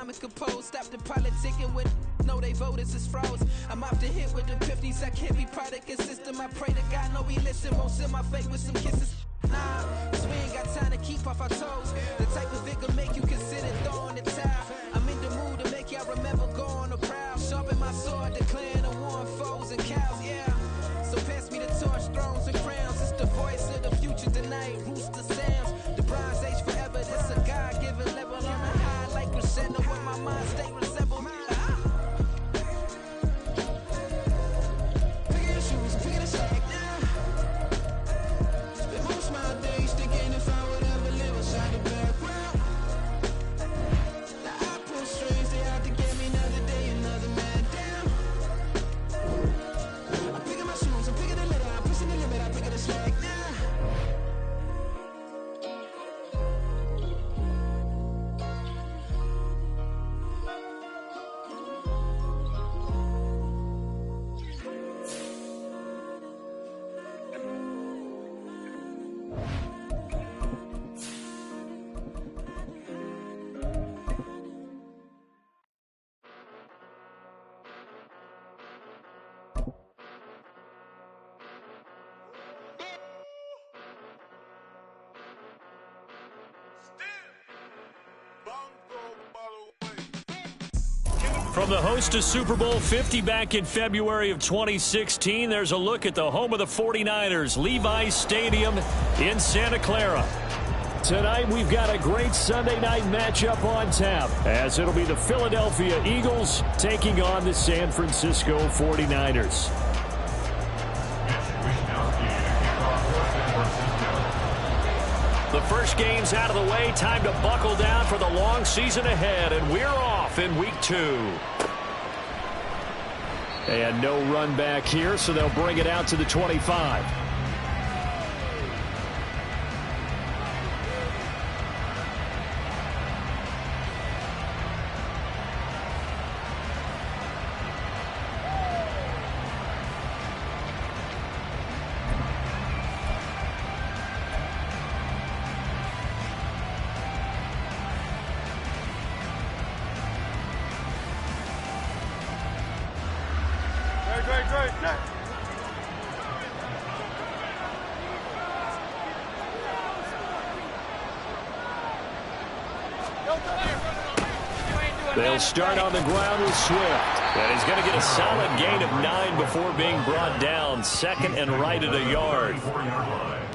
calm and composed. Stop the politicking with no, they voters is froze. I'm off the hit with the 50s. I can't be product and system. I pray to God, no, he listen. Won't send my fate with some kisses. Nah, cause we ain't got time to keep off our toes. The type of vigor make you consider throwing the towel. I'm in the mood to make y'all remember going to proud. Sharpen my sword, declaring the war on foes and cows, yeah. So pass me the torch, thrones and crowns. It's the voice of the future tonight. Rooster sounds. The Bronze Age forever. This a God-given level. On a high like crescendo where my mind stay resemble. Pick your shoes, pick it a slack now. Spend most of my days thinking if I would ever live inside the background. Now I pull strings, they out to get me another day, another man down. I'm picking my shoes, I'm picking the litter, I'm pushing the limit, I'm picking the slack now. From the host of Super Bowl 50 back in February of 2016, there's a look at the home of the 49ers, Levi's Stadium in Santa Clara. Tonight, we've got a great Sunday night matchup on tap, as it'll be the Philadelphia Eagles taking on the San Francisco 49ers. The first game's out of the way. Time to buckle down for the long season ahead, and we're off in week 2. And no run back here, so they'll bring it out to the 25. They'll start on the ground with Swift. And he's going to get a solid gain of 9 before being brought down. Second and right at a yard.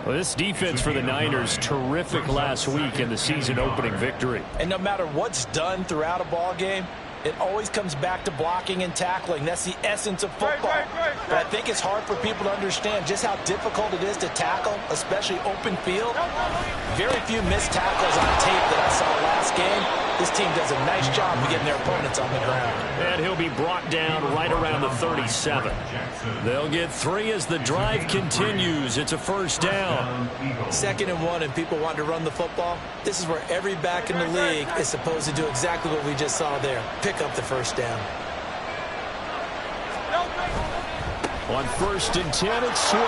Well, this defense for the Niners, terrific last week in the season opening victory. And no matter what's done throughout a ball game, it always comes back to blocking and tackling. That's the essence of football. But I think it's hard for people to understand just how difficult it is to tackle, especially open field. Very few missed tackles on tape that I saw last game. This team does a nice job of getting their opponents on the ground. And he'll be brought down right around the 37. They'll get 3 as the drive continues. It's a first down. 2nd and 1, and people want to run the football. This is where every back in the league is supposed to do exactly what we just saw there. Pick up the first down. On 1st and 10, it's Swift.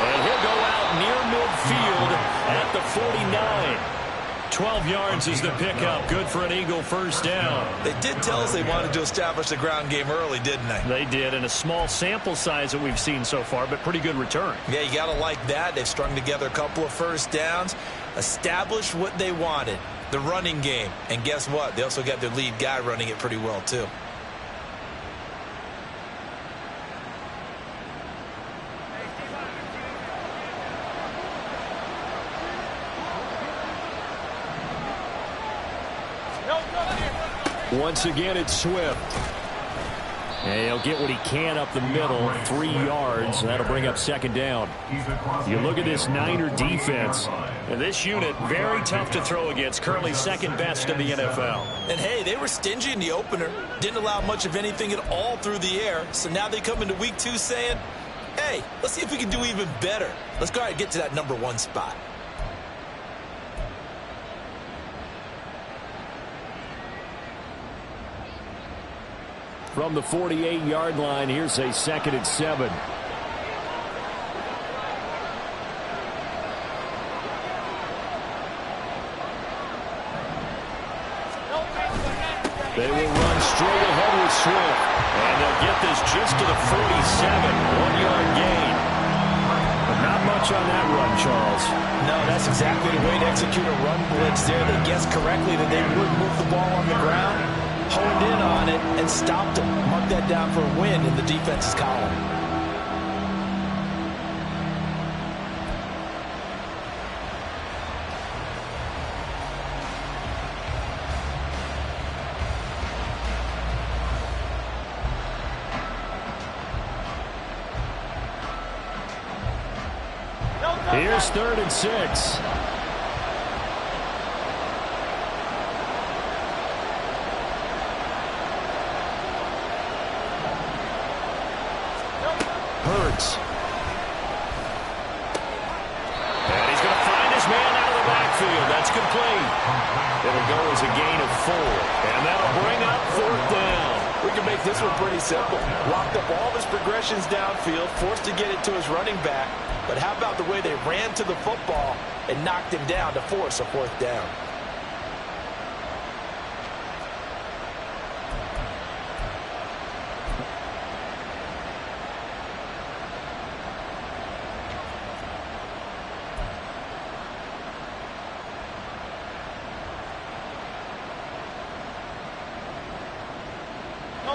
And he'll go out near midfield at the 49. 12 yards is the pickup. Good for an Eagle first down. They did tell us they wanted to establish the ground game early, didn't they? They did, in a small sample size that we've seen so far, but pretty good return. Yeah, you got to like that. They've strung together a couple of first downs, established what they wanted, the running game. And guess what? They also got their lead guy running it pretty well, too. Once again, it's Swift. And he'll get what he can up the middle, 3 yards. That'll bring up 2nd down. You look at this Niner defense. And this unit, very tough to throw against. Currently 2nd best in the NFL. And, hey, they were stingy in the opener. Didn't allow much of anything at all through the air. So now they come into week 2 saying, hey, let's see if we can do even better. Let's go ahead and get to that number 1 spot. From the 48-yard line, here's a 2nd and 7. They will run straight ahead with Swift. And they'll get this just to the 47. 1-yard gain. But not much on that run, Charles. No, that's exactly the way to execute a run blitz there. They guessed correctly that they would move the ball on the ground, honed in on it, and stopped them. Mark that down for a win in the defense's column. Here's 3rd and 6. Hurts. And he's going to find his man out of the backfield. That's complete. It'll go as a gain of 4. And that'll bring up 4th down. We can make this one pretty simple. Locked up all of his progressions downfield, forced to get it to his running back. But how about the way they ran to the football and knocked him down to force a 4th down?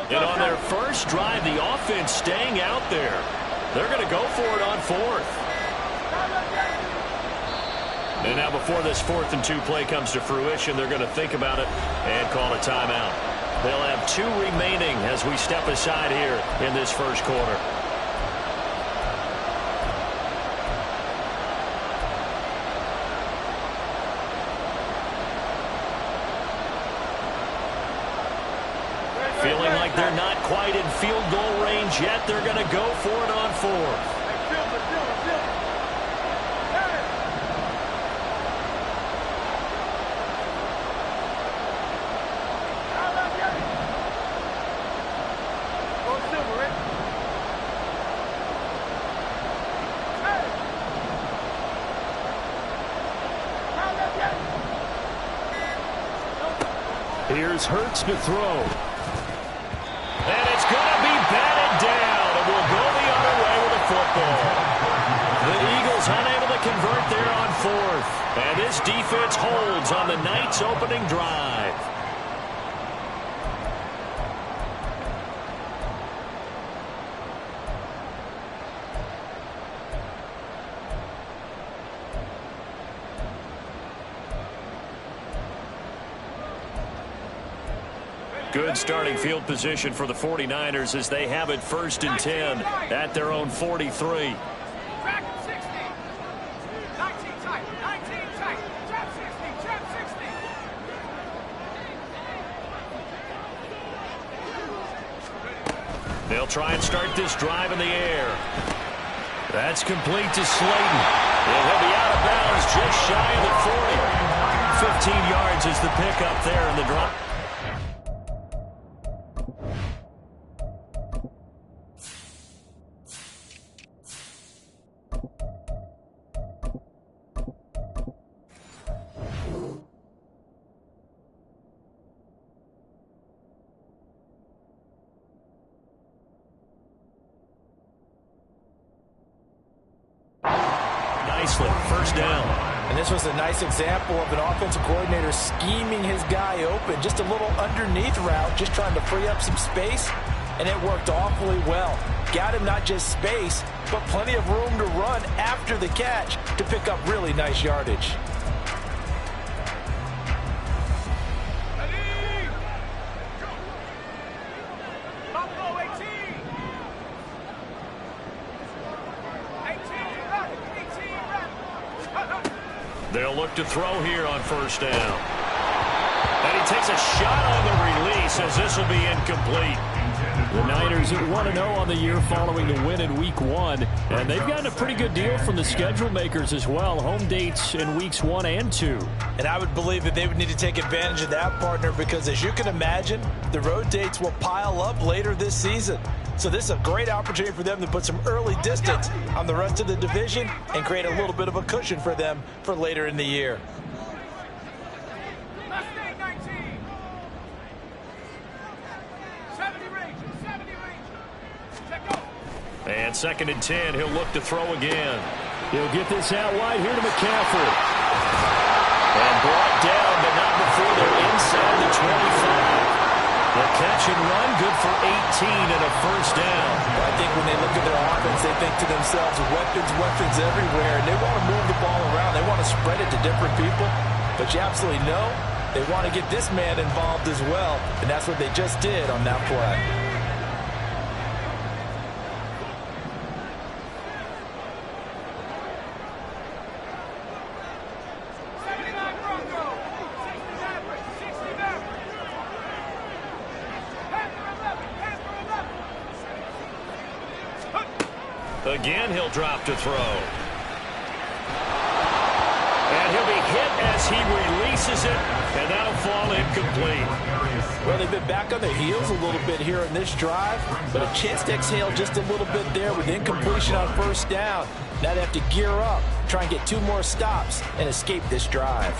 And on their first drive, the offense staying out there. They're going to go for it on 4th. And now before this 4th and 2 play comes to fruition, they're going to think about it and call a timeout. They'll have 2 remaining as we step aside here in this first quarter. Feeling like they're not quite in field goal range yet, they're going to go for it on 4th. Here's Hurts to throw. And it's going to be batted down, and we'll go the other way with the football. The Eagles unable to convert there on 4th. And this defense holds on the night's opening drive. Good starting field position for the 49ers as they have it 1st and 10 at their own 43. They'll try and start this drive in the air. That's complete to Slayton. He'll be out of bounds just shy of the 40. 15 yards is the pickup there in the drop. Nicely, 1st down. And this was a nice example of an offensive coordinator scheming his guy open. Just a little underneath route, just trying to free up some space, and it worked awfully well. Got him not just space, but plenty of room to run after the catch to pick up really nice yardage. They'll look to throw here on 1st down. And he takes a shot on the release as this will be incomplete. The Niners at 1-0 on the year following the win in Week 1. And they've gotten a pretty good deal from the schedule makers as well. Home dates in Weeks 1 and 2. And I would believe that they would need to take advantage of that, partner, because as you can imagine, the road dates will pile up later this season. So this is a great opportunity for them to put some early distance on the rest of the division and create a little bit of a cushion for them for later in the year. And 2nd and 10, he'll look to throw again. He'll get this out wide here to McCaffrey. And brought down, but not before they're inside the 25. The catch and run, good for 18 and a first down. I think when they look at their offense, they think to themselves, weapons everywhere, and they want to move the ball around. They want to spread it to different people, but you absolutely know they want to get this man involved as well, and that's what they just did on that play. Again, he'll drop to throw. And he'll be hit as he releases it, and that'll fall incomplete. Well, they've been back on their heels a little bit here in this drive, but a chance to exhale just a little bit there with incompletion on first down. Now they have to gear up, try and get 2 more stops, and escape this drive.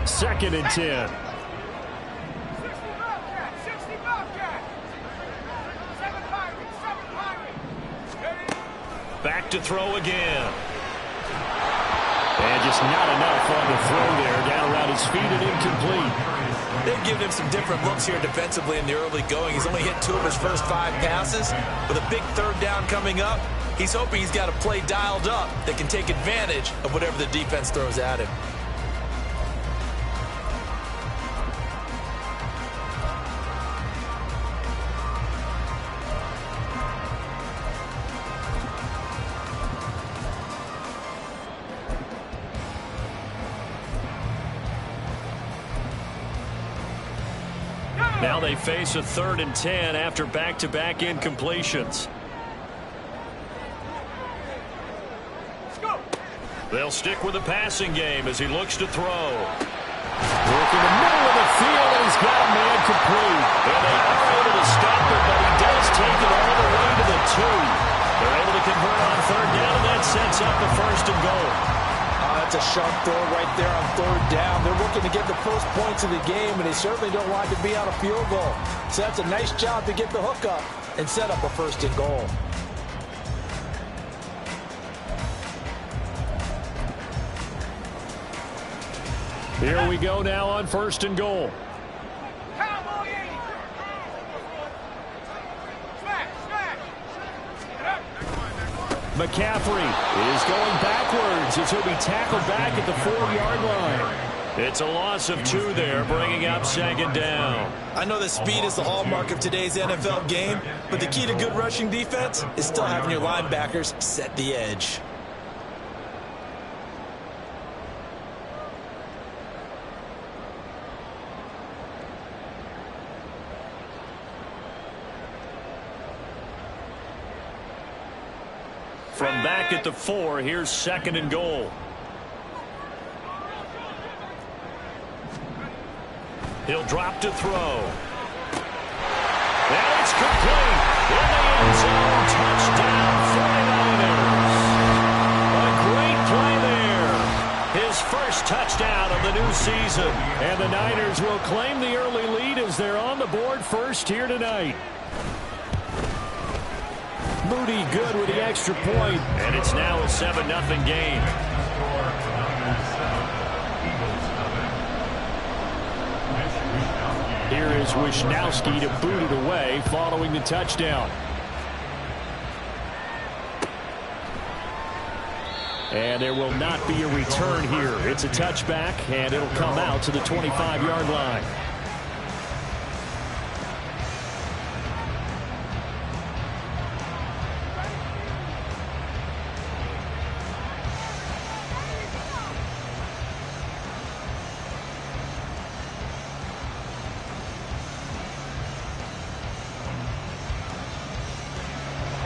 Second and 10. Back to throw again. And just not enough on the throw there. Down around his feet and incomplete. They've given him some different looks here defensively in the early going. He's only hit 2 of his first 5 passes. With a big 3rd down coming up, he's hoping he's got a play dialed up that can take advantage of whatever the defense throws at him. Now they face a 3rd and 10 after back-to-back incompletions. They'll stick with the passing game as he looks to throw. Work in the middle of the field, and he's got a man complete. And they are able to stop it, but he does take it all the way to the 2. They're able to convert on 3rd down, and that sets up the 1st and goal. That's a sharp throw right there on 3rd down. They're looking to get the first points of the game, and they certainly don't want to be on a field goal. So that's a nice job to get the hook up and set up a 1st and goal. Here we go now on 1st and goal. McCaffrey is going backwards as he'll be tackled back at the 4-yard line. It's a loss of 2 there, bringing up 2nd down. I know that speed is the hallmark of today's NFL game, but the key to good rushing defense is still having your linebackers set the edge. From back at the 4, here's 2nd and goal. He'll drop to throw. And it's complete. In the end zone, touchdown 49ers. A great play there. His first touchdown of the new season. And the Niners will claim the early lead as they're on the board first here tonight. Moody good with the extra point, and it's now a 7-0 game. Here is Wisnowski to boot it away following the touchdown. And there will not be a return here. It's a touchback, and it'll come out to the 25-yard line.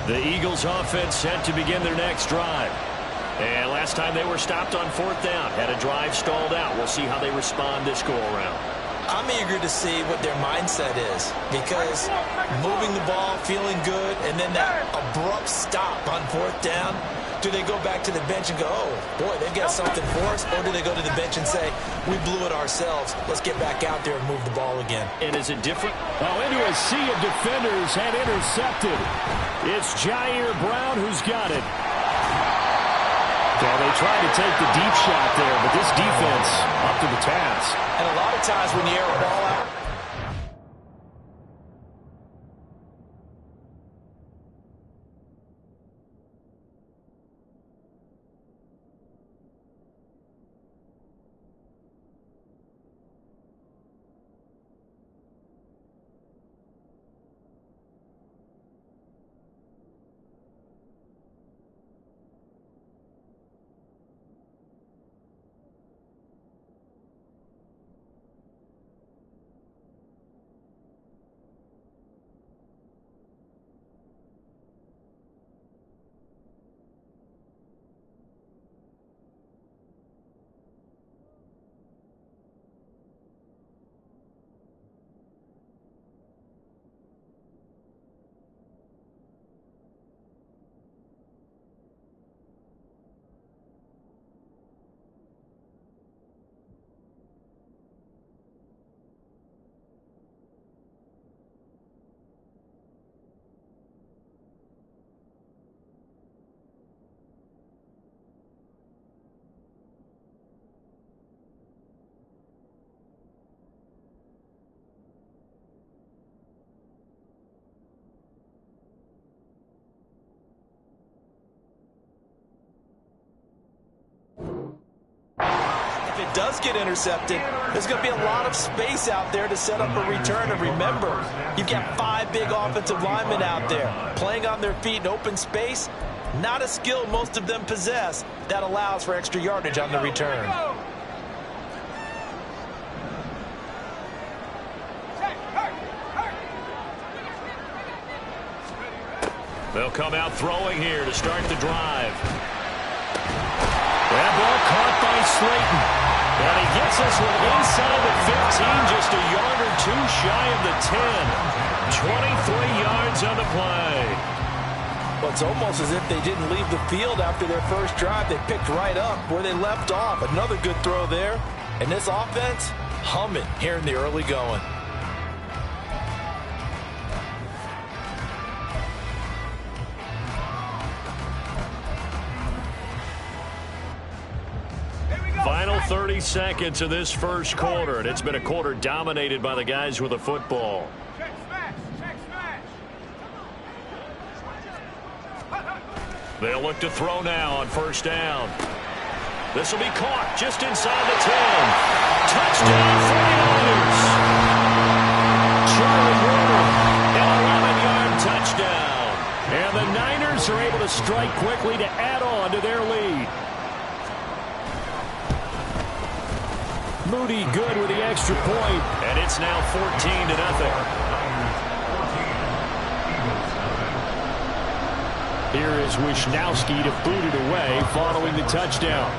The Eagles offense set to begin their next drive. And last time they were stopped on 4th down, had a drive stalled out. We'll see how they respond this go-around. I'm eager to see what their mindset is, because moving the ball, feeling good, and then that abrupt stop on 4th down, do they go back to the bench and go, oh, boy, they've got something for us, or do they go to the bench and say, we blew it ourselves, let's get back out there and move the ball again? And is it different? Oh, into a sea of defenders and intercepted. It's Jair Brown who's got it. Well, they tried to take the deep shot there, but this defense up to the task. And a lot of times when you air a ball out, it does get intercepted, there's going to be a lot of space out there to set up a return. And remember, you've got 5 big offensive linemen out there playing on their feet in open space. Not a skill most of them possess that allows for extra yardage on the return. They'll come out throwing here to start the drive. That ball caught by Slayton. And he gets us one inside the 15, just a yard or 2 shy of the 10. 23 yards on the play. Well, it's almost as if they didn't leave the field after their first drive. They picked right up where they left off. Another good throw there. And this offense, humming here in the early going. Final 30 seconds of this first quarter, and it's been a quarter dominated by the guys with the football. They'll look to throw now on first down. This will be caught just inside the 10. Touchdown 49ers. Charlie Warner, an 11-yard touchdown. And the Niners are able to strike quickly to add on to their lead. Moody good with the extra point, and it's now 14-0. Here is Wisnowski to boot it away following the touchdown.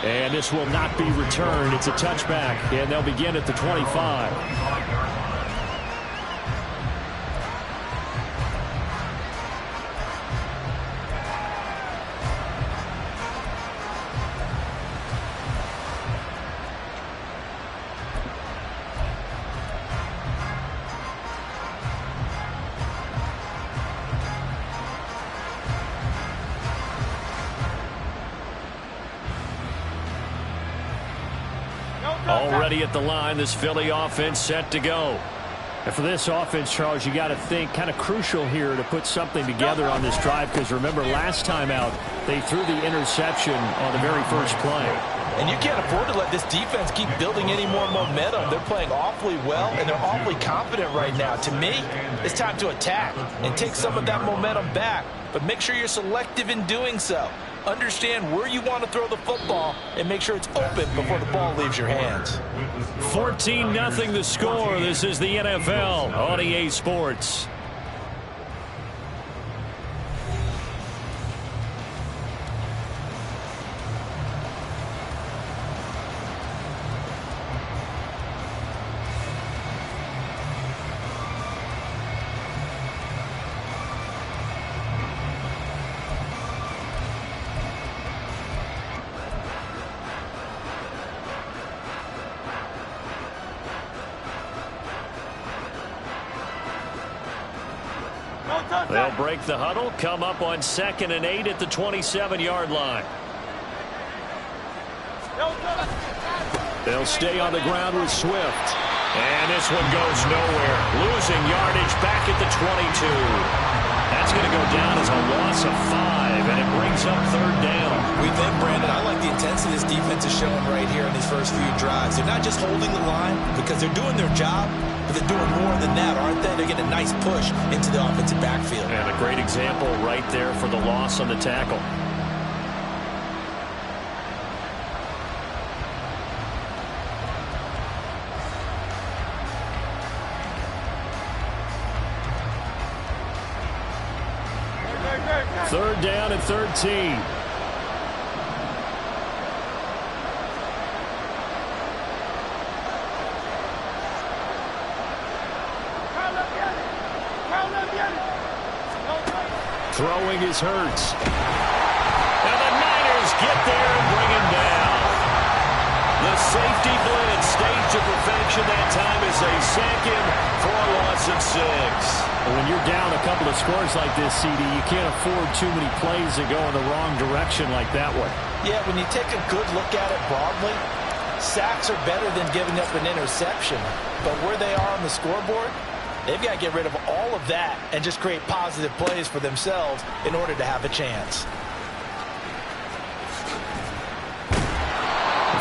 And this will not be returned. It's a touchback, and they'll begin at the 25. Already at the line, this Philly offense set to go. And for this offense, Charles, you got to think kind of crucial here to put something together on this drive, because remember last time out they threw the interception on the very first play. And you can't afford to let this defense keep building any more momentum. They're playing awfully well, and they're awfully confident right now. To me, it's time to attack and take some of that momentum back. But make sure you're selective in doing so. Understand where you want to throw the football and make sure it's open before the ball leaves your hands. 14-0 the score. This is the NFL on EA Sports. They'll break the huddle, come up on 2nd and 8 at the 27-yard line. They'll stay on the ground with Swift. And this one goes nowhere. Losing yardage back at the 22. That's going to go down as a loss of 5, and it brings up 3rd down. We think, Brandon, I like the intensity this defense is showing right here in these first few drives. They're not just holding the line because they're doing their job, but they're doing more than that, aren't they? They're getting a nice push into the offensive backfield. And a great example right there for the loss on the tackle. Third down and 13. Throwing is Hurts. And the Niners get there and bring him down. The safety blitz staged to perfection that time as they sack him for a loss of 6. When you're down a couple of scores like this, CD, you can't afford too many plays that go in the wrong direction like that one. Yeah, when you take a good look at it broadly, sacks are better than giving up an interception. But where they are on the scoreboard, they've got to get rid of all of that and just create positive plays for themselves in order to have a chance.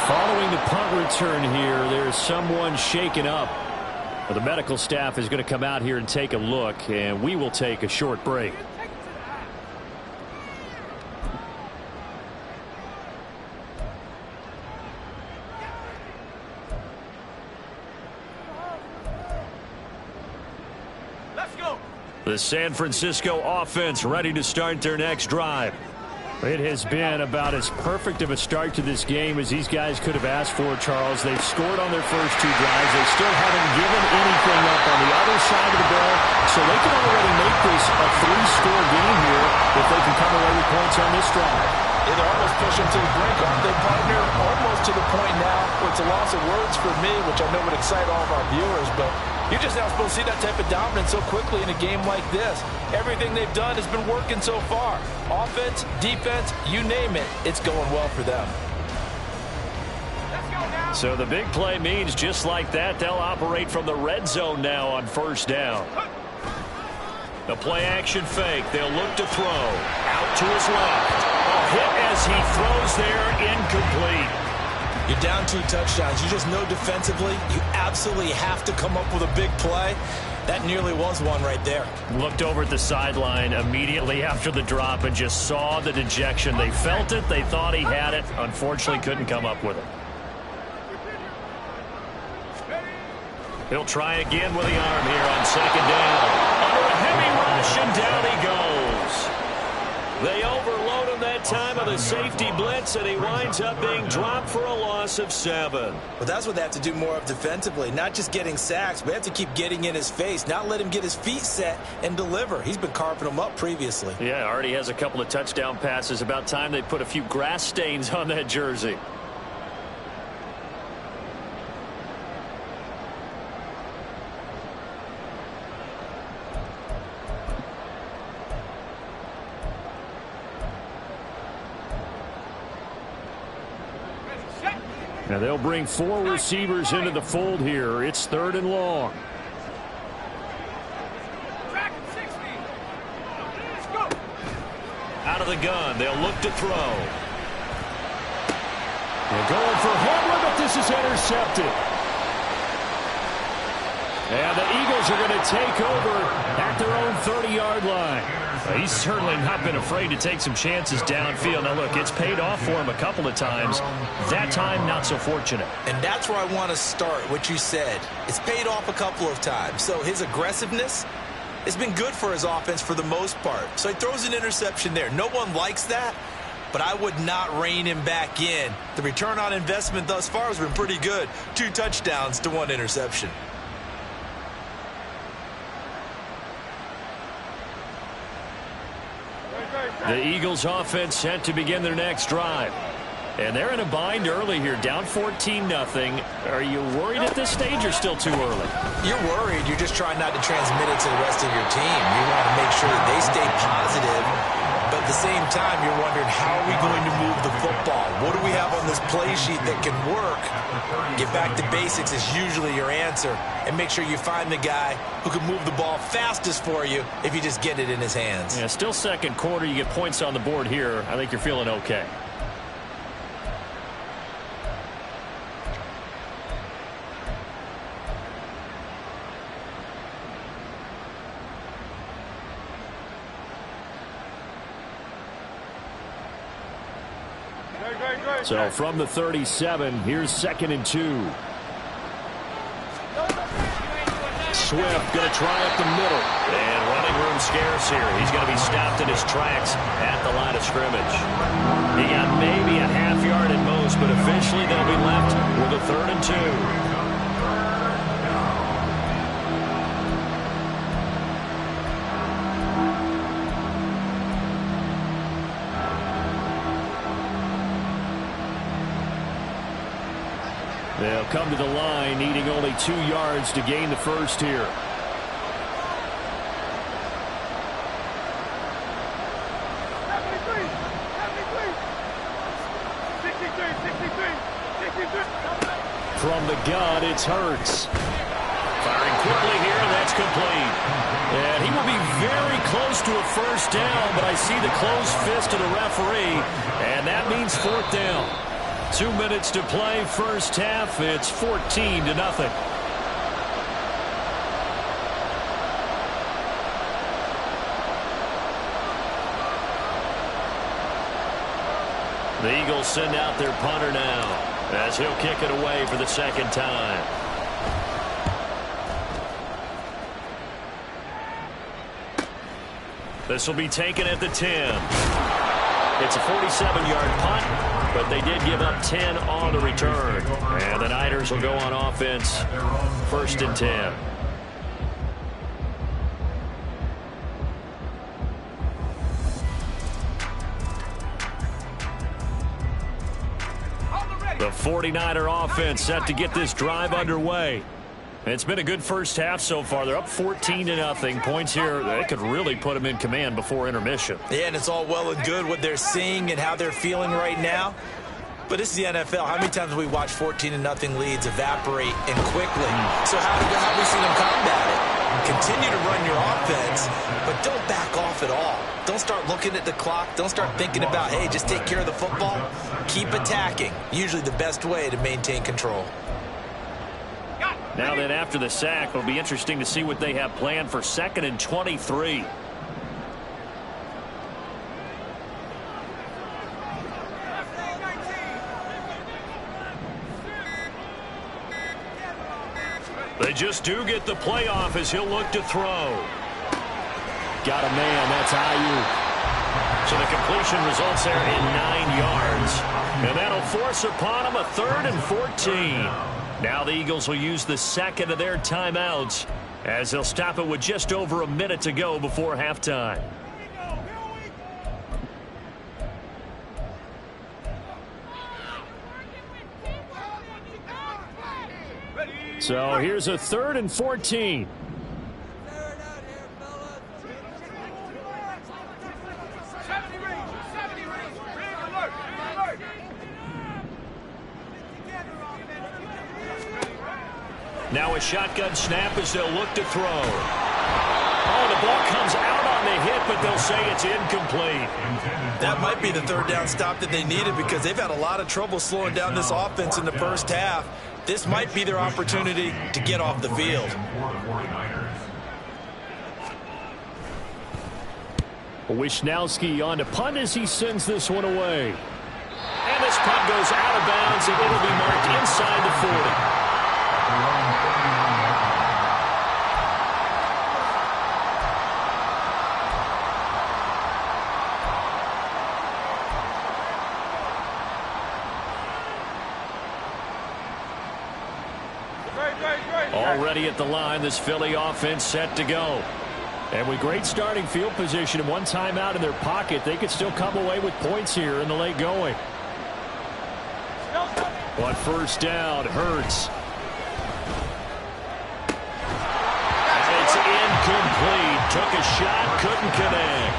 Following the punt return here, there's someone shaken up. Well, the medical staff is going to come out here and take a look, and we will take a short break. Let's go. The San Francisco offense ready to start their next drive. It has been about as perfect of a start to this game as these guys could have asked for, Charles. They've scored on their first 2 drives. They still haven't given anything up on the other side of the ball, so they can already make this a 3-score game here if they can come away with points on this drive. They're almost pushing to the brink, aren't they, partner? Almost to the point now where it's a loss of words for me, which I know would excite all of our viewers, but you're just not supposed to see that type of dominance so quickly in a game like this. Everything they've done has been working so far. Offense, defense, you name it, it's going well for them. So the big play means just like that, they'll operate from the red zone now on 1st down. The play action fake. They'll look to throw. Out to his left. A hit as he throws there, incomplete. You're down 2 touchdowns. You just know defensively you absolutely have to come up with a big play. That nearly was one right there. Looked over at the sideline immediately after the drop and just saw the dejection. They felt it. They thought he had it. Unfortunately, couldn't come up with it. He'll try again with the arm here on 2nd down. Under a heavy rush, and down he goes. They overload him that time of the safety blitz, and he winds up being dropped for a loss of 7. But that's what they have to do more of defensively, not just getting sacks, but they have to keep getting in his face, not let him get his feet set and deliver. He's been carving them up previously. Yeah, already has a couple of touchdown passes. About time they put a few grass stains on that jersey. Now they'll bring 4 receivers into the fold here. It's 3rd and long. Out of the gun. They'll look to throw. They're going for Hamler, but this is intercepted. And the Eagles are going to take over at their own 30-yard line. He's certainly not been afraid to take some chances downfield. Now, look, it's paid off for him a couple of times. That time, not so fortunate. And that's where I want to start, what you said. It's paid off a couple of times. So his aggressiveness has been good for his offense for the most part. So he throws an interception there. No one likes that, but I would not rein him back in. The return on investment thus far has been pretty good. 2 touchdowns to 1 interception. The Eagles offense set to begin their next drive. And they're in a bind early here, down 14-0. Are you worried at this stage or still too early? You're worried. You're just trying not to transmit it to the rest of your team. You want to make sure that they stay positive, but at the same time, you're wondering, how are we going to move the football? What do we have on this play sheet that can work? Get back to basics is usually your answer, and make sure you find the guy who can move the ball fastest for you if you just get it in his hands. Yeah, still second quarter. You get points on the board here. I think you're feeling okay. So from the 37, here's 2nd and 2. Swift going to try up the middle. And running room scarce here. He's going to be stopped in his tracks at the line of scrimmage. He got maybe a half yard at most, but officially they'll be left with a 3rd and 2. They'll come to the line, needing only 2 yards to gain the first here. From the gun, it's Hurts. Firing quickly here, and that's complete. And he will be very close to a first down, but I see the closed fist of the referee, and that means 4th down. 2 minutes to play, first half. It's 14-0. The Eagles send out their punter now, as he'll kick it away for the second time. This will be taken at the 10. It's a 47-yard punt, but they did give up 10 on the return. And the Niners will go on offense, 1st and 10. The 49er offense set to get this drive underway. It's been a good first half so far. They're up 14-0. Points here, they could really put them in command before intermission. Yeah, and it's all well and good what they're seeing and how they're feeling right now. But this is the NFL. How many times have we watched 14-0 leads evaporate and quickly? So how have we seen them combat it? Continue to run your offense, but don't back off at all. Don't start looking at the clock. Don't start thinking about, hey, just take care of the football. Keep attacking. Usually the best way to maintain control. Now then, after the sack, it'll be interesting to see what they have planned for 2nd and 23. They just do get the playoff as he'll look to throw. Got a man, that's Ayuk. So the completion results there in 9 yards. And that'll force upon him a 3rd and 14. Now the Eagles will use the second of their timeouts as they'll stop it with just over a minute to go before halftime. So here's a 3rd and 14. Now a shotgun snap as they'll look to throw. Oh, the ball comes out on the hit, but they'll say it's incomplete. That might be the 3rd down stop that they needed because they've had a lot of trouble slowing down this offense in the first half. This might be their opportunity to get off the field. Wisnowski on to punt as he sends this one away. And this punt goes out of bounds, and it'll be marked inside the 40. Already at the line, this Philly offense set to go. And with great starting field position and one timeout in their pocket, they could still come away with points here in the late going. On first down, Hurts. It's incomplete. Took a shot, couldn't connect.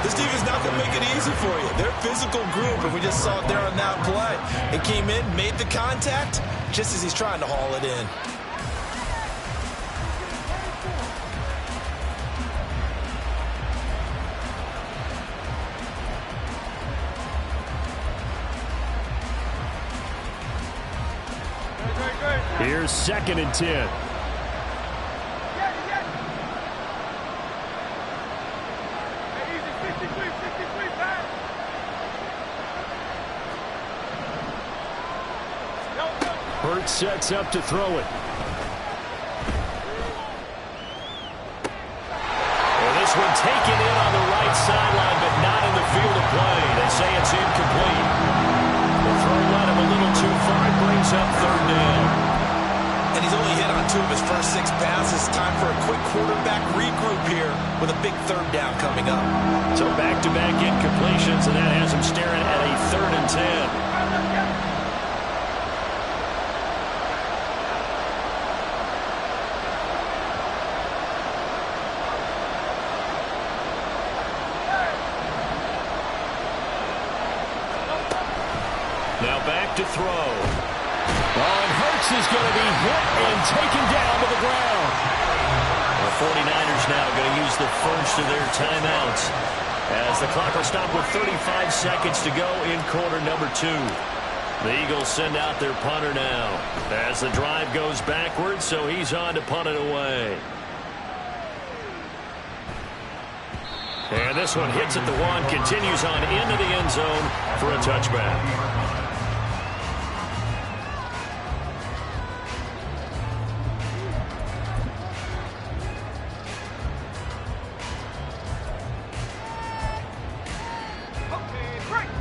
This defense not going to make it easy for you. They're a physical group, and we just saw it there on that play. It came in, made the contact, just as he's trying to haul it in. Here's 2nd and 10. Hurts sets up to throw it. Well, this one taken in on the right sideline, but not in the field of play. They say it's incomplete. The throw led him a little too far. It brings up 3rd down. And he's only hit on 2 of his first 6 passes. Time for a quick quarterback regroup here with a big 3rd down coming up. So back-to-back incompletions, and that has him staring at a 3rd and 10. Now back to throw. And Hurts is going to be hit and taken down to the ground. The 49ers now going to use the first of their timeouts as the clock will stop with 35 seconds to go in quarter number 2. The Eagles send out their punter now as the drive goes backwards, so he's on to punt it away. And this one hits at the 1, continues on into the end zone for a touchback.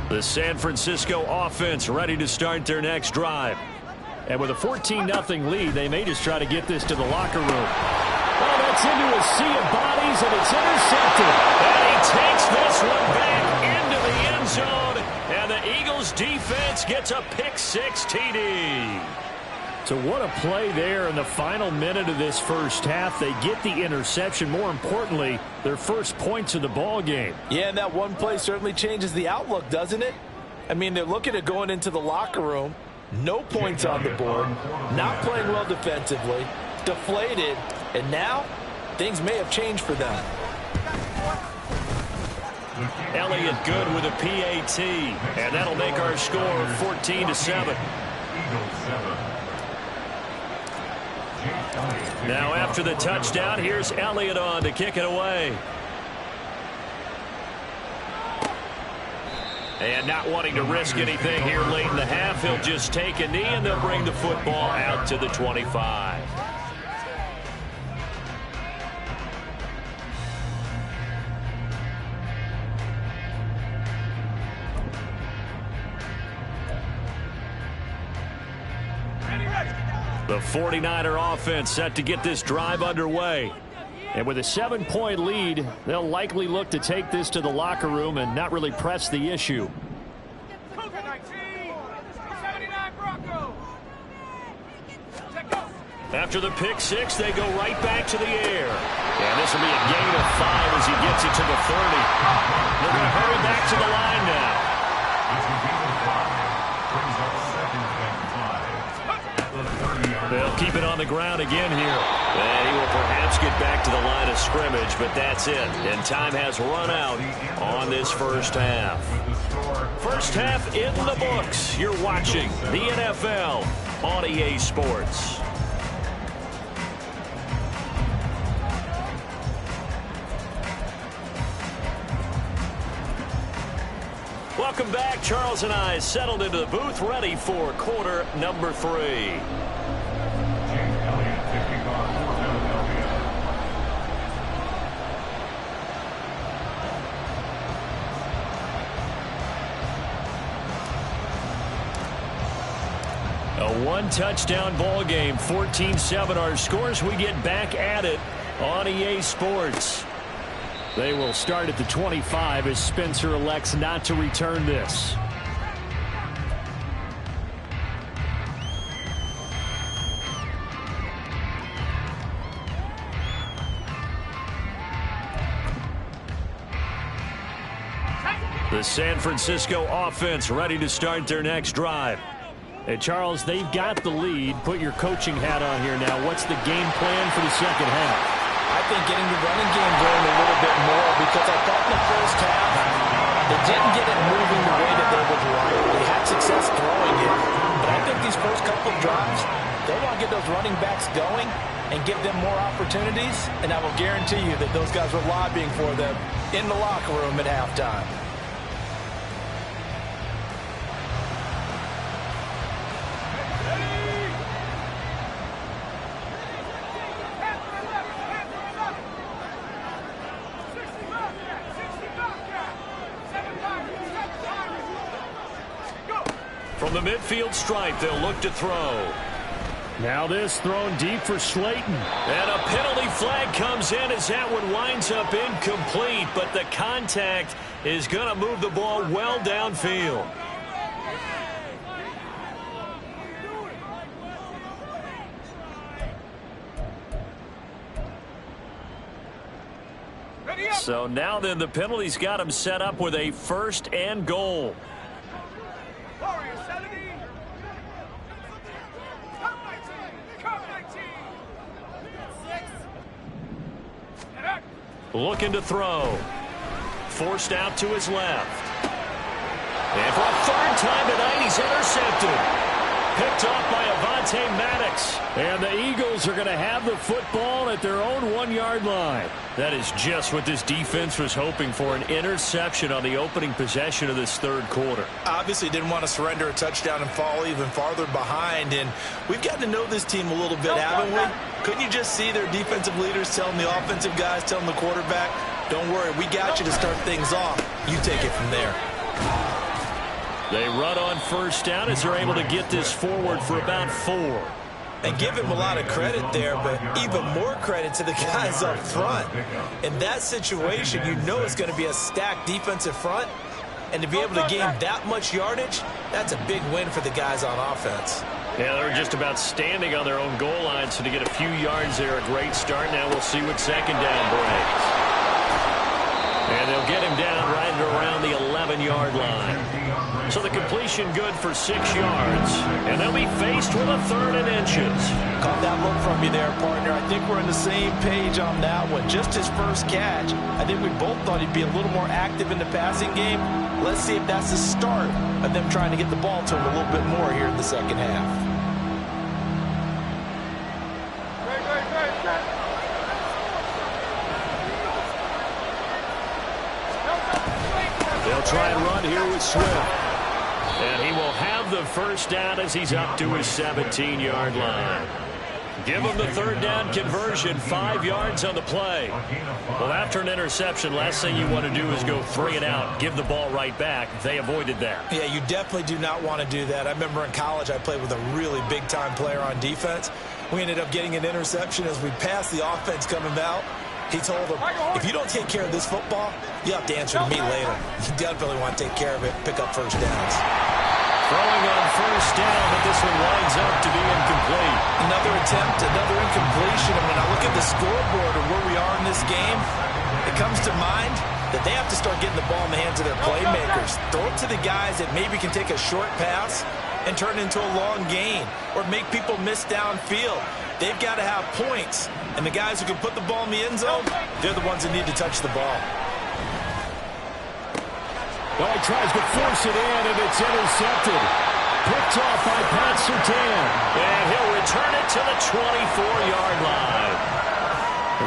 The San Francisco offense ready to start their next drive. And with a 14-0 lead, they may just try to get this to the locker room. Oh, that's into a sea of bodies, and it's intercepted. And he takes this one back into the end zone. And the Eagles defense gets a pick-6 TD. So what a play there in the final minute of this first half. They get the interception. More importantly, their first points of the ball game. Yeah, and that one play certainly changes the outlook, doesn't it? I mean, they're looking at going into the locker room. No points on the board. Not playing well defensively. Deflated. And now, things may have changed for them. Elliott good with a PAT. And that'll make our score 14-7. Now after the touchdown, here's Elliott on to kick it away. And not wanting to risk anything here late in the half, he'll just take a knee and they'll bring the football out to the 25. The 49er offense set to get this drive underway. And with a 7-point lead, they'll likely look to take this to the locker room and not really press the issue. After the pick-6, they go right back to the air. And this will be a gain of 5 as he gets it to the 30. They're going to hurry back to the line now. They'll keep it on the ground again here. And he will perhaps get back to the line of scrimmage, but that's it. And time has run out on this first half. First half in the books. You're watching the NFL on EA Sports. Welcome back. Charles and I settled into the booth, ready for quarter number 3. A one-touchdown ball game, 14-7 our scores. We get back at it on EA Sports. They will start at the 25 as Spencer elects not to return this. The San Francisco offense ready to start their next drive. Hey, Charles, they've got the lead. Put your coaching hat on here now. What's the game plan for the second half? I think getting the running game going a little bit more, because I thought in the first half they didn't get it moving the way that they would like. They had success throwing it, but I think these first couple of drives, they want to get those running backs going and give them more opportunities, and I will guarantee you that those guys were lobbying for them in the locker room at halftime. From the midfield stripe, they'll look to throw. Now this thrown deep for Slayton. And a penalty flag comes in as that one winds up incomplete, but the contact is going to move the ball well downfield. So now then the penalty's got him set up with a 1st and goal. Looking to throw. Forced out to his left. And for a 3rd time tonight, he's intercepted. Picked off by Avonte Maddox. And the Eagles are going to have the football at their own 1-yard line. That is just what this defense was hoping for, an interception on the opening possession of this 3rd quarter. Obviously didn't want to surrender a touchdown and fall even farther behind, and we've gotten to know this team a little bit, haven't we? Couldn't you just see their defensive leaders telling the offensive guys, telling the quarterback, don't worry, we got you to start things off. You take it from there. They run on 1st down as they're able to get this forward for about 4. And give him a lot of credit there, but even more credit to the guys up front. In that situation, you know it's going to be a stacked defensive front, and to be able to gain that much yardage, that's a big win for the guys on offense. Yeah, they're just about standing on their own goal line, so to get a few yards there, a great start. Now we'll see what 2nd down brings. And they'll get him down right around the 11-yard line. So the completion good for 6 yards. And they'll be faced with a 3rd and inches. Caught that look from you there, partner. I think we're on the same page on that one. Just his first catch. I think we both thought he'd be a little more active in the passing game. Let's see if that's the start of them trying to get the ball to him a little bit more here in the second half. They'll try and run here with Swift. And he will have the 1st down as he's up to his 17-yard line. Give him the 3rd down conversion, 5 yards on the play. Well, after an interception, last thing you want to do is go 3 and out, give the ball right back. They avoided that. Yeah, you definitely do not want to do that. I remember in college I played with a really big-time player on defense. We ended up getting an interception as we passed the offense coming out. He told him, if you don't take care of this football, you have to answer to me later. You definitely want to take care of it, pick up 1st downs. Throwing on 1st down, but this one winds up to be incomplete. Another attempt, another incompletion. And when I look at the scoreboard and where we are in this game, it comes to mind that they have to start getting the ball in the hands of their playmakers. Throw it to the guys that maybe can take a short pass and turn it into a long gain or make people miss downfield. They've got to have points. And the guys who can put the ball in the end zone, they're the ones that need to touch the ball. Well, he tries to force it in, and it's intercepted. Picked off by Pat Surtain. And he'll return it to the 24-yard line.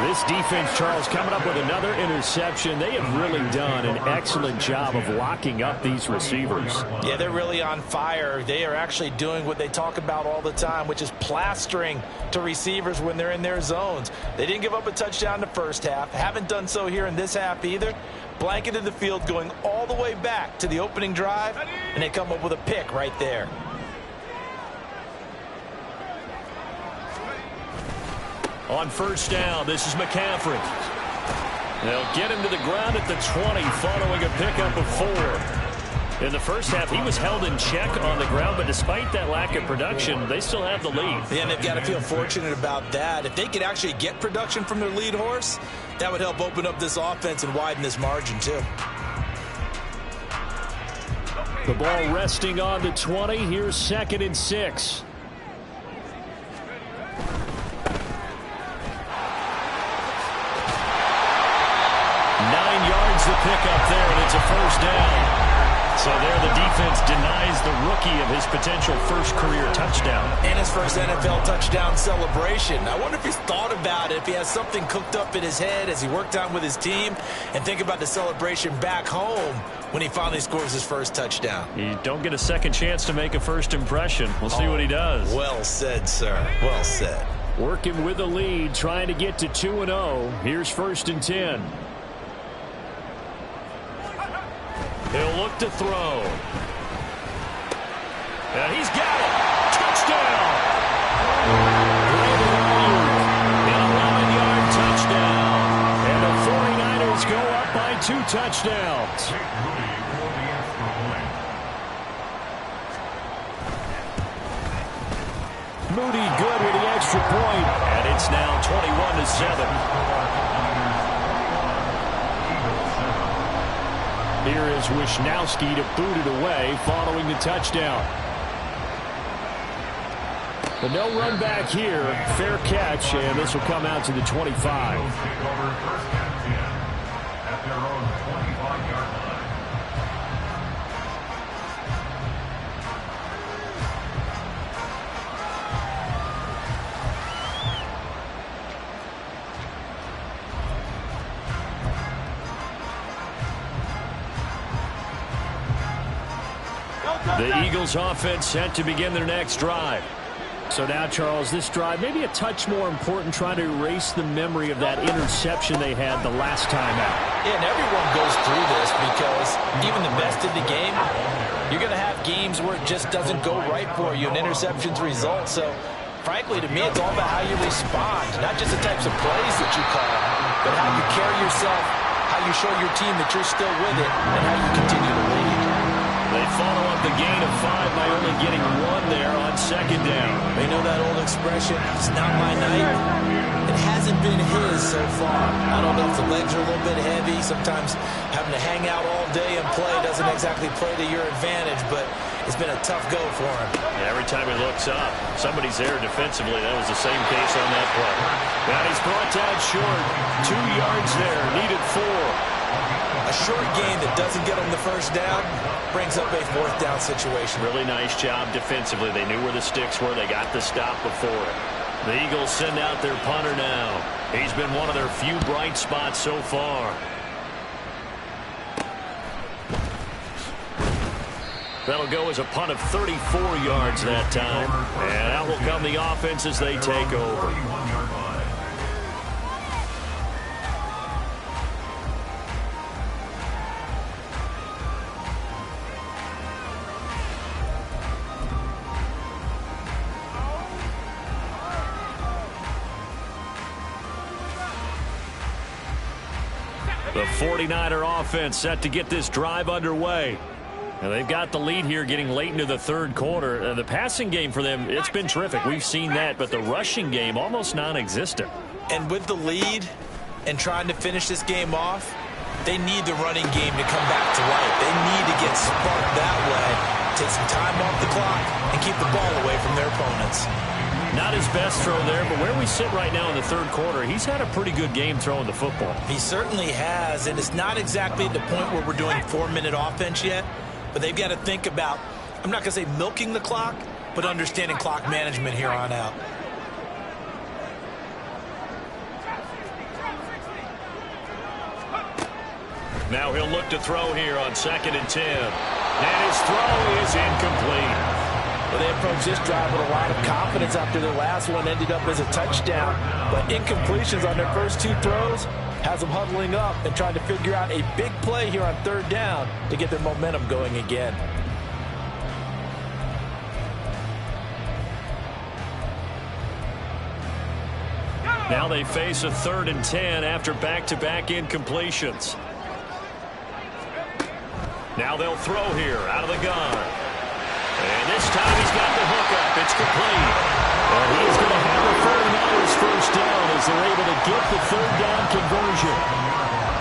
This defense, Charles, coming up with another interception. They have really done an excellent job of locking up these receivers. Yeah, they're really on fire. They are actually doing what they talk about all the time, which is plastering to receivers when they're in their zones. They didn't give up a touchdown in the first half. Haven't done so here in this half either. Blanketed the field going all the way back to the opening drive, and they come up with a pick right there. On 1st down, this is McCaffrey. They'll get him to the ground at the 20 following a pickup of 4. In the first half, he was held in check on the ground, but despite that lack of production, they still have the lead. Yeah, and they've got to feel fortunate about that. If they could actually get production from their lead horse, that would help open up this offense and widen this margin too. The ball resting on the 20. Here's 2nd and 6. 9 yards to pick up there, and it's a first down. So there the defense denies the rookie of his potential first career touchdown. And his first NFL touchdown celebration. I wonder if he's thought about it, if he has something cooked up in his head as he worked on with his team, and think about the celebration back home when he finally scores his first touchdown. You don't get a second chance to make a first impression. We'll see what he does. Well said, sir. Well said. Working with the lead, trying to get to 2-0. Here's 1st and 10. He'll look to throw. And he's got it. Touchdown. And a 11-yard touchdown. And the 49ers go up by 2 touchdowns. Moody good with the extra point. And it's now 21-7. Here is Wisnowski to boot it away following the touchdown. But no run back here. Fair catch, and this will come out to the 25. The Eagles offense set to begin their next drive. So now, Charles, this drive maybe a touch more important, trying to erase the memory of that interception they had the last time out. Yeah, and everyone goes through this because even the best in the game, you're going to have games where it just doesn't go right for you, and interceptions result. So, frankly, to me, it's all about how you respond, not just the types of plays that you call, but how you carry yourself, how you show your team that you're still with it, and how you continue to lead. They follow up the gain of 5 by only getting 1 there on 2nd down. They know that old expression, it's not my night. It hasn't been his so far. I don't know if the legs are a little bit heavy. Sometimes having to hang out all day and play doesn't exactly play to your advantage, but it's been a tough go for him. Yeah, every time he looks up, somebody's there defensively. That was the same case on that play. Now he's brought down short. 2 yards there, needed 4. A short gain that doesn't get them the first down brings up a 4th down situation. Really nice job defensively. They knew where the sticks were. They got the stop before it. The Eagles send out their punter now. He's been one of their few bright spots so far. That'll go as a punt of 34 yards that time. And out will come the offense as they take over. The 49er offense set to get this drive underway. And they've got the lead here getting late into the 3rd quarter. The passing game for them, it's been terrific. We've seen that, but the rushing game almost non-existent. And with the lead and trying to finish this game off, they need the running game to come back to life. They need to get sparked that way, take some time off the clock, and keep the ball away from their opponents. Not his best throw there, but where we sit right now in the 3rd quarter, he's had a pretty good game throwing the football. He certainly has, and it's not exactly at the point where we're doing 4-minute offense yet, but they've got to think about, I'm not going to say milking the clock, but understanding clock management here on out. Now he'll look to throw here on 2nd and 10. And his throw is incomplete. Well, they approached this drive with a lot of confidence after their last one ended up as a touchdown. But incompletions on their first 2 throws has them huddling up and trying to figure out a big play here on 3rd down to get their momentum going again. Now they face a 3rd and 10 after back-to-back incompletions. Now they'll throw here out of the gun. And this time he's got the hookup. It's complete. And he's going to have the 49ers first down as they're able to get the 3rd down conversion.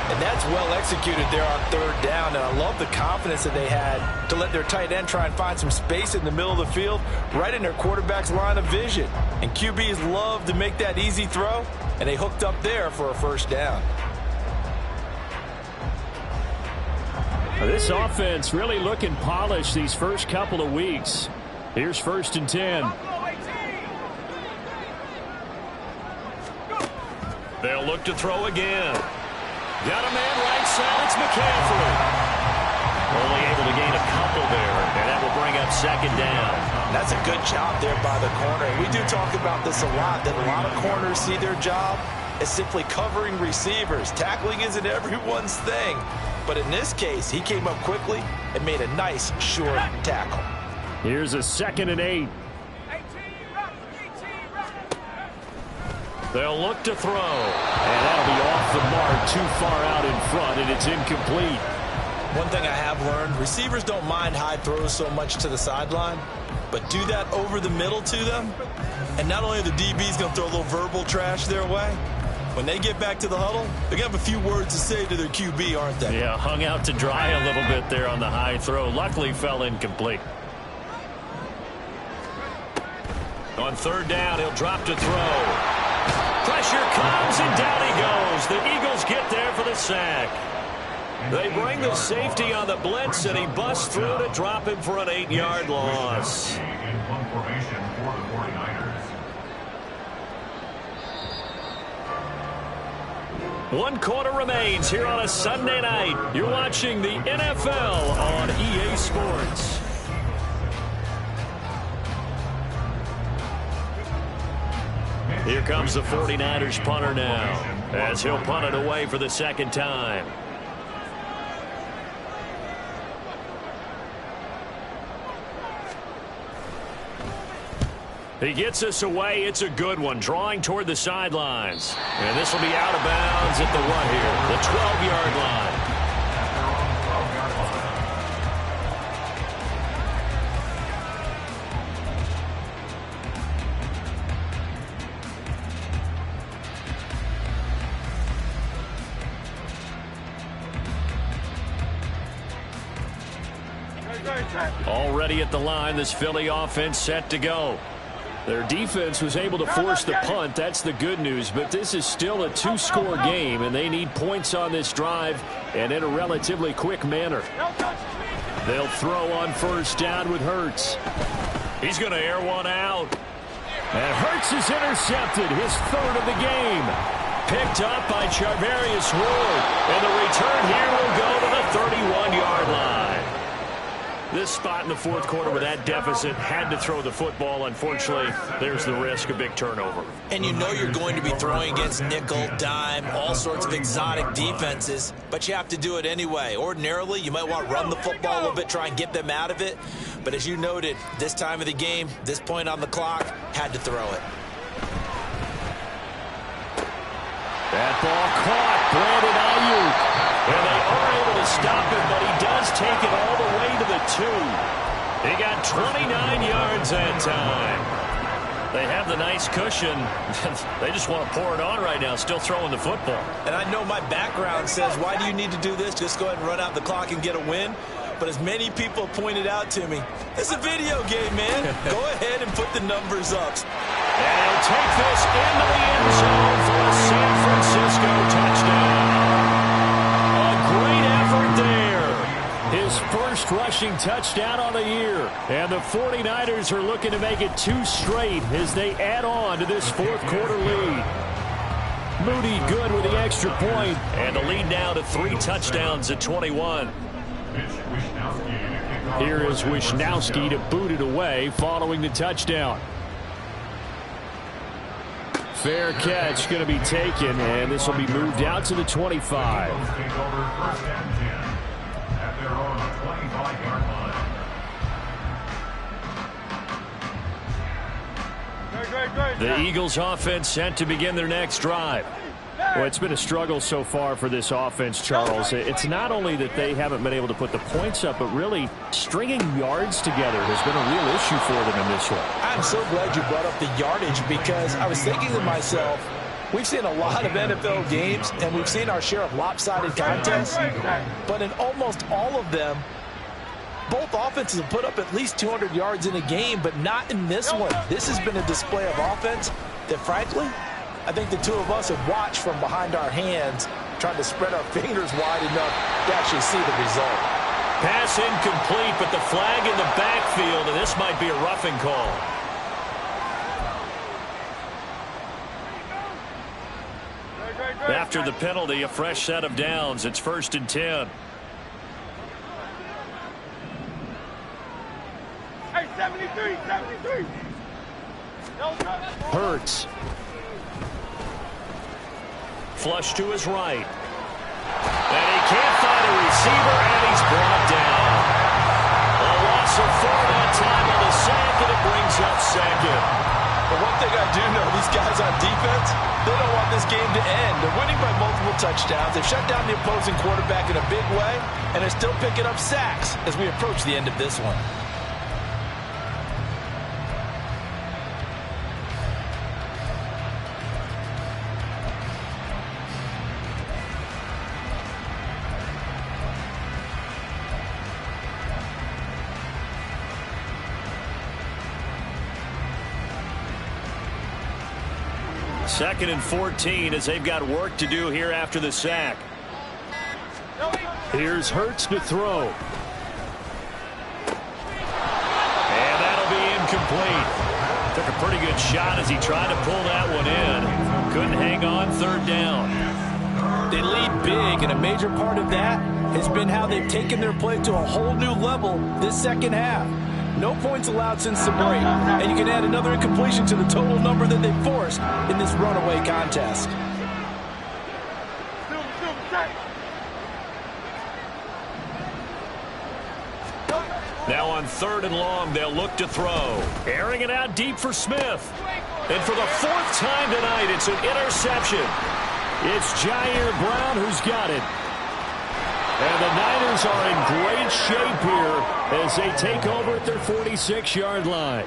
And that's well executed there on third down. And I love the confidence that they had to let their tight end try and find some space in the middle of the field, right in their quarterback's line of vision. And QBs love to make that easy throw, and they hooked up there for a first down. This offense really looking polished these first couple of weeks. Here's 1st and 10. They'll look to throw again. Got a man right side. It's McCaffrey. Only able to gain a couple there, and that will bring up 2nd down. That's a good job there by the corner. We do talk about this a lot, that a lot of corners see their job as simply covering receivers. Tackling isn't everyone's thing. But in this case, he came up quickly and made a nice, short tackle. Here's a 2nd and 8. They'll look to throw. And that'll be off the mark, too far out in front, and it's incomplete. One thing I have learned, receivers don't mind high throws so much to the sideline, but do that over the middle to them, and not only are the DBs going to throw a little verbal trash their way, when they get back to the huddle, they're going to have a few words to say to their QB, aren't they? Yeah, hung out to dry a little bit there on the high throw. Luckily fell incomplete. On 3rd down, he'll drop to throw. Pressure comes, and down he goes. The Eagles get there for the sack. They bring the safety on the blitz, and he busts through to drop him for an 8-yard loss. One quarter remains here on a Sunday night. You're watching the NFL on EA Sports. Here comes the 49ers punter now, as he'll punt it away for the 2nd time. He gets us away. It's a good one, drawing toward the sidelines. And this will be out of bounds at the what here? The 12-yard line. Already at the line, this Philly offense set to go. Their defense was able to force the punt. That's the good news. But this is still a 2-score game, and they need points on this drive and in a relatively quick manner. They'll throw on 1st down with Hurts. He's going to air one out. And Hurts is intercepted, his 3rd of the game. Picked up by Charvarius Ward. And the return here will go to the 31-yard line. This spot in the 4th quarter with that deficit, had to throw the football. Unfortunately, there's the risk of big turnover. And you know you're going to be throwing against nickel, dime, all sorts of exotic defenses, but you have to do it anyway. Ordinarily, you might want to run the football a little bit, try and get them out of it. But as you noted, this time of the game, this point on the clock, had to throw it. That ball caught. Brandon Ayuk. And they are able to stop him, but he does take it all the way to the 2. He got 29 yards that time. They have the nice cushion. They just want to pour it on right now, still throwing the football. And I know my background says, why do you need to do this? Just go ahead and run out the clock and get a win. But as many people pointed out to me, it's a video game, man. Go ahead and put the numbers up. And he'll take this into the end zone for a San Francisco touchdown. Great effort there. His first rushing touchdown on the year. And the 49ers are looking to make it 2 straight as they add on to this 4th quarter lead. Moody good with the extra point. And the lead now to 3 touchdowns at 21. Here is Wishnowski to boot it away following the touchdown. Fair catch going to be taken, and this will be moved out to the 25. The Eagles offense set to begin their next drive. Well, it's been a struggle so far for this offense, Charles. It's not only that they haven't been able to put the points up, but really stringing yards together has been a real issue for them in this one. I'm so glad you brought up the yardage, because I was thinking to myself, We've seen a lot of NFL games, and we've seen our share of lopsided contests, but in almost all of them, both offenses have put up at least 200 yards in a game, but not in this one. This has been a display of offense that, frankly, I think the two of us have watched from behind our hands, trying to spread our fingers wide enough to actually see the result. Pass incomplete, but the flag in the backfield, and this might be a roughing call. After the penalty, a fresh set of downs. It's 1st and 10. Hey, 73. Hurts. Flush to his right. And he can't find a receiver, and he's brought down. A loss of 4 that time on the sack, and it brings up second. But one thing I do know, these guys on defense, they don't want this game to end. They're winning by multiple touchdowns. They've shut down the opposing quarterback in a big way, and they're still picking up sacks as we approach the end of this one. Second and 14 as they've got work to do here after the sack. Here's Hurts to throw. And that'll be incomplete. Took a pretty good shot as he tried to pull that one in. Couldn't hang on 3rd down. They lead big, and a major part of that has been how they've taken their play to a whole new level this second half. No points allowed since the break, and you can add another incompletion to the total number that they've forced in this runaway contest. Now on 3rd and long, they'll look to throw. Airing it out deep for Smith. And for the 4th time tonight, it's an interception. It's Jair Brown who's got it. And the Niners are in great shape here as they take over at their 46-yard line.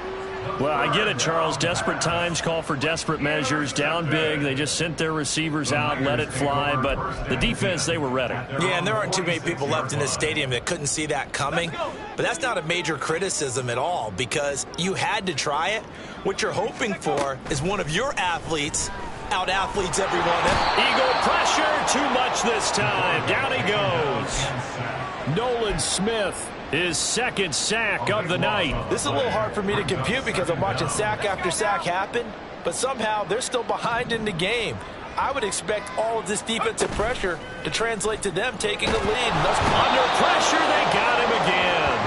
Well, I get it, Charles. Desperate times call for desperate measures. Down big. They just sent their receivers out, let it fly. But the defense, they were ready. Yeah, and there aren't too many people left in this stadium that couldn't see that coming. But that's not a major criticism at all because you had to try it. What you're hoping for is one of your athletes out-athletes everyone. Eagle pressure, too much this time. Down he goes. Nolan Smith, his 2nd sack of the night. This is a little hard for me to compute because I'm watching sack after sack happen, but somehow they're still behind in the game. I would expect all of this defensive pressure to translate to them taking the lead. And thus, under pressure, they got him again.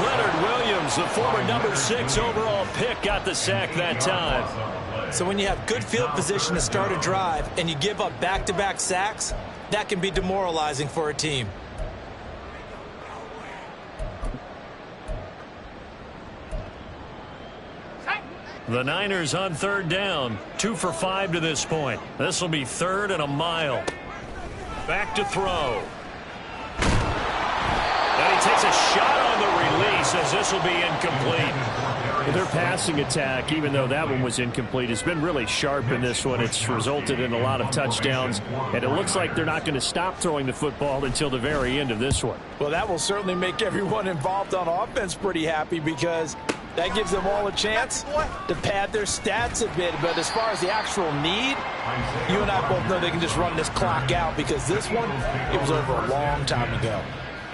Leonard Williams, the former number 6 overall pick, got the sack that time. So when you have good field position to start a drive and you give up back-to-back sacks, that can be demoralizing for a team. The Niners on 3rd down, 2 for 5 to this point. This will be 3rd and a mile. Back to throw. And he takes a shot on the release as this will be incomplete. Their passing attack, even though that one was incomplete, has been really sharp in this one. It's resulted in a lot of touchdowns, and it looks like they're not going to stop throwing the football until the very end of this one. Well, that will certainly make everyone involved on offense pretty happy because that gives them all a chance to pad their stats a bit. But as far as the actual need, you and I both know they can just run this clock out because this one, it was over a long time ago.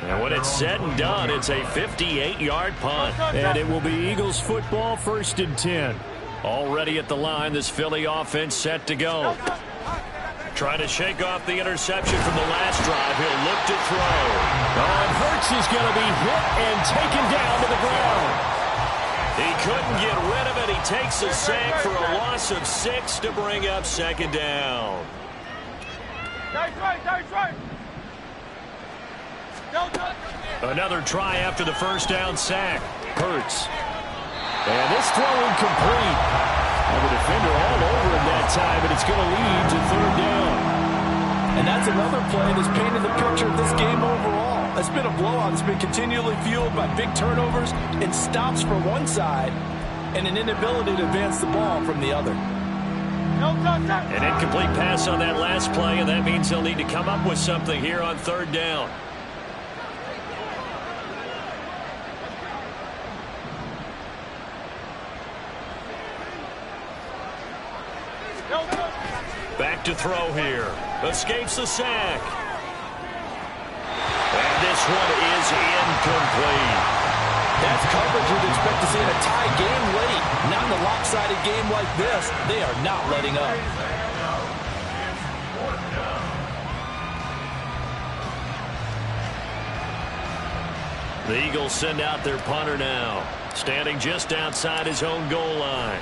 And when it's said and done, it's a 58-yard punt. And it will be Eagles football, 1st and 10. Already at the line, this Philly offense set to go. Trying to shake off the interception from the last drive. He'll look to throw. And Hurts is going to be hit and taken down to the ground. He couldn't get rid of it. He takes a sack for a loss of 6 to bring up 2nd down. That's right. Another try after the 1st down sack. Hurts. And this throw incomplete. And the defender all over him that time, and it's going to lead to 3rd down. And that's another play that's painted the picture of this game overall. It's been a blowout. It's been continually fueled by big turnovers and stops for one side and an inability to advance the ball from the other. An incomplete pass on that last play, and that means they'll need to come up with something here on third down. Back to throw here. Escapes the sack. And this one is incomplete. That's coverage you'd expect to see in a tie game late. Not in a lopsided game like this. They are not letting up. The Eagles send out their punter now, standing just outside his own goal line.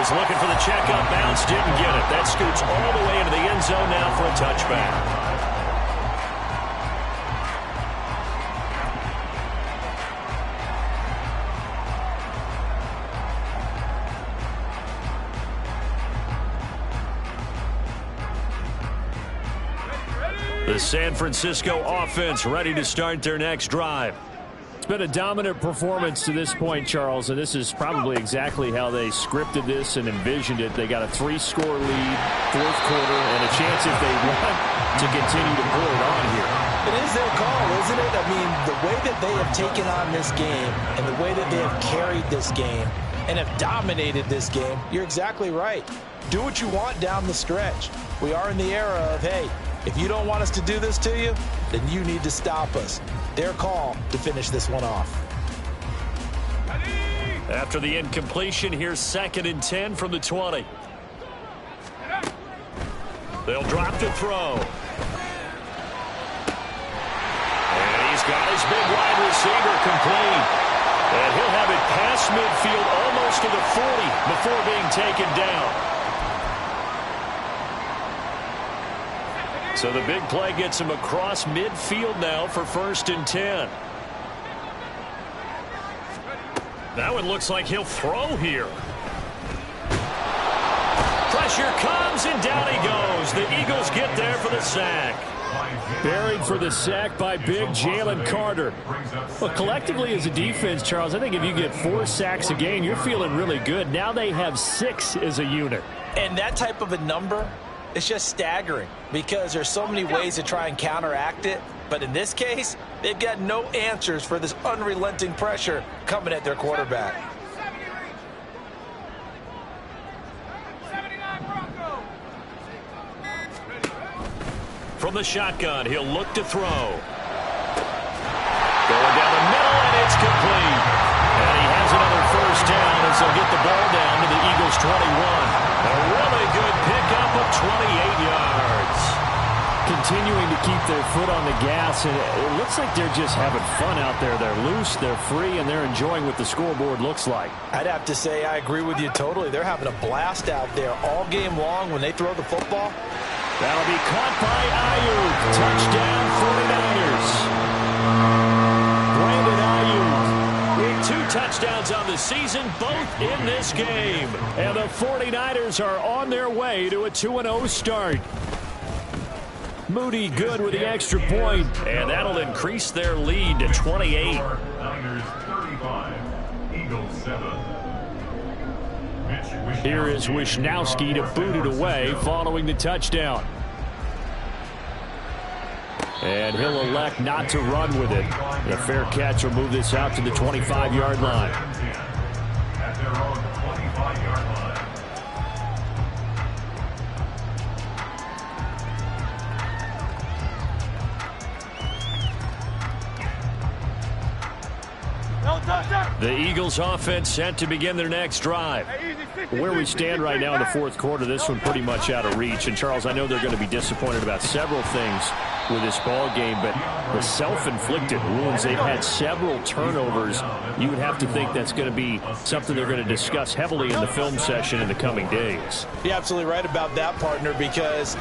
Looking for the checkup bounce, didn't get it. That scoots all the way into the end zone now for a touchback. The San Francisco offense ready to start their next drive. Been a dominant performance to this point, Charles, and this is probably exactly how they scripted this and envisioned it. They got a 3-score lead, fourth quarter, and a chance if they want to continue to pull it on here. It is their call, isn't it? I mean, the way that they have taken on this game and the way that they have carried this game and have dominated this game, you're exactly right. Do what you want down the stretch. We are in the era of, hey, if you don't want us to do this to you, then you need to stop us. Their call to finish this one off. After the incompletion, here's 2nd and 10 from the 20. They'll drop to throw. And he's got his big wide receiver complete. And he'll have it past midfield almost to the 40 before being taken down. So the big play gets him across midfield now for 1st and 10. That one looks like he'll throw here. Pressure comes, and down he goes. The Eagles get there for the sack. Buried for the sack by big Jalen Carter. Well, collectively as a defense, Charles, I think if you get 4 sacks a game, you're feeling really good. Now they have 6 as a unit. And that type of a number, it's just staggering because there's so many ways to try and counteract it. But in this case, they've got no answers for this unrelenting pressure coming at their quarterback. From the shotgun, he'll look to throw. Going down the middle, and it's complete. And he has another first down as they'll get the ball down to the Eagles' 21. A really good pickup of 28 yards. Continuing to keep their foot on the gas, and it looks like they're just having fun out there. They're loose, they're free, and they're enjoying what the scoreboard looks like. I'd have to say I agree with you totally. They're having a blast out there all game long when they throw the football. That'll be caught by Ayuk. Touchdown 49ers. Brandon Ayuk with 2 touchdowns on the season, both in this game. And the 49ers are on their way to a 2-0 start. Moody good with the extra point, and that'll increase their lead to 28. Niners 35, Eagles 7. Here is Wishnowski to boot it away following the touchdown. And he'll elect not to run with it. The fair catch will move this out to the 25-yard line. At their own 25-yard line. The Eagles offense set to begin their next drive. Where we stand right now in the fourth quarter, this one pretty much out of reach. And, Charles, I know they're going to be disappointed about several things with this ball game, but the self-inflicted wounds, they've had several turnovers. You would have to think that's going to be something they're going to discuss heavily in the film session in the coming days. You're absolutely right about that, partner, because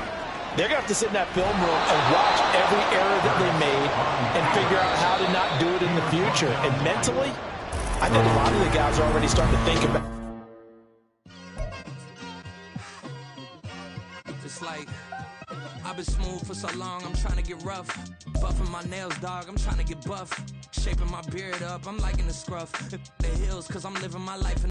they're going to have to sit in that film room and watch every error that they made and figure out how to not do it in the future. And mentally, I think a lot of the guys are already starting to think about Just like I've been smooth for so long, I'm trying to get rough. Buffing my nails, dog, I'm trying to get buff. Shaping my beard up, I'm liking the scruff. The hills, cause I'm living my life in